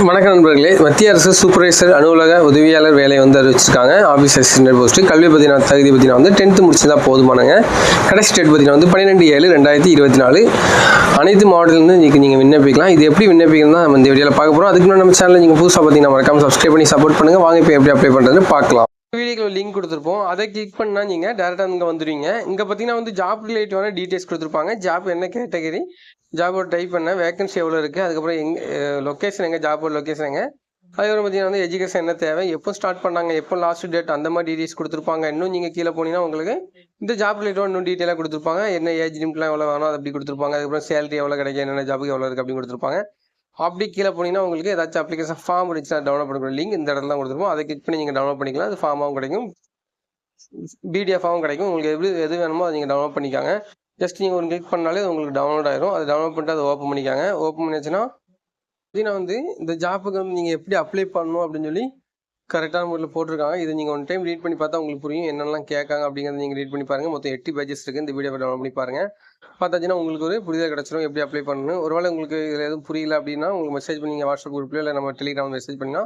வணக்கம் நண்பர்களே. மத்திய அரசு சூப்பர்வைசர் அலுவலக உதவியாளர் வேலை அறிவிச்சிருக்காங்க. Office assistant post. கல்வி பற்றின தகுதி பற்றினா 10th முடிச்சதா போதுமானங்க. கடைசி டேட் பற்றினா 12/7/2024. அனைத்து மாவட்டத்திலிருந்து இன்றைக்கி நீங்கள் விண்ணப்பிக்கலாம். இது எப்படி விண்ணப்பிக்கணும் தான் நம்ம இந்த வீடியோவில் பார்க்க போகிறோம். அதுக்கு முன்னாடி நம்ம சேனலில் நீங்கள் புதுசாக பார்த்தீங்கன்னா மறக்காம சப்ஸ்கிரைப் பண்ணி சப்போர்ட் பண்ணுங்கள். வாங்க இப்போ எப்படி அப்ளை பண்ணுறதுன்னு பார்க்கலாம். வீடியோக்கு லிங்க் கொடுத்துருப்போம். அதை கிளிக் பண்ணால் நீங்கள் டேரெக்டாக இங்கே வந்துடுவீங்க. இங்கே பார்த்தீங்கன்னா ஜாப் ரிலேட்டிவான டீட்டெயில்ஸ் கொடுத்துருப்பாங்க. ஜாப் என்ன கேட்டகரி, ஜாபோட டைப் பண்ண, வேகன்சி எவ்வளோ இருக்குது, அதுக்கப்புறம் லொக்கேஷன் எங்கே, ஜாபோட லொக்கேஷன் எங்கே, அதுக்கப்புறம் பார்த்தீங்கன்னா எஜுகேஷன் என்ன தேவை, எப்போ ஸ்டார்ட் பண்ணாங்க, எப்போ லாஸ்ட் டேட், அந்த மாதிரி டீட்டெயில்ஸ் கொடுத்துருப்பாங்க. இன்னும் நீங்கள் கீழே போனீங்கன்னா உங்களுக்கு இந்த ஜாப் ரிலேட்டிவாக இன்னும் டீட்டெயிலாக கொடுத்துருப்பாங்க. என்ன ஏஜ் லிமிட்லாம் எவ்வளோ வேணும் அது அப்படி கொடுத்துருப்பாங்க. அதுக்கப்புறம் சேலரி எவ்வளோ கிடைக்கும், என்னென்ன ஜாபுக்கு எவ்வளோ இருக்குது அப்படின்னு கொடுத்துருப்பாங்க. அப்படி கீழே போனீங்கன்னா உங்களுக்கு ஏதாச்சும் அப்ளிகேஷன் ஃபார்ம் இருந்துச்சுன்னா டவுன்லோட் பண்ணிக்கிற லிங்க் இந்த இடத்துல தான் கொடுத்துருப்போம். அதை கிளிக் பண்ணி நீங்கள் டவுன்லோட் பண்ணிக்கலாம். அது ஃபார்மாகவும் கிடைக்கும், பிடிஎஃபாகவும் கிடைக்கும். உங்களுக்கு எது வேணுமோ அதை நீங்கள் டவுன்லோட் பண்ணிக்காங்க. ஜஸ்ட் நீங்கள் ஒரு கிளிக் பண்ணாலே உங்களுக்கு டவுன்லோட் ஆயிரும். அது டவுன்லோட் பண்ணிட்டு அதை ஓப்பன் பண்ணிக்காங்க. ஓப்பன் பண்ணியாச்சுன்னா இந்த ஜாப்புக்கு நீங்கள் எப்படி அப்ளை பண்ணணும் அப்படின்னு சொல்லி கரெக்டான முறையில் போட்டிருக்காங்க. இது நீங்கள் ஒன் டைம் ரீட் பண்ணி பார்த்தா உங்களுக்கு புரியும் என்னெல்லாம் கேட்காங்க அப்படிங்கிறத நீங்கள் ரீட் பண்ணி பாருங்கள். மொத்தம் 8 பேஜஸ் இருக்குது. இந்த வீடியோ டவுன்லோட் பண்ணி பாருங்கள். பார்த்தாச்சுன்னா உங்களுக்கு ஒரு புரிதல் கிடச்சிடும் எப்படி அப்ளை பண்ணணும். ஒருவேளை உங்களுக்கு இதில் எதுவும் புரியல அப்படின்னா உங்களுக்கு மெசேஜ் பண்ணி நீங்கள் வாட்ஸ்அப் குரூப்லையோ இல்லை நம்ம டெலிகிராம் மெசேஜ் பண்ணினா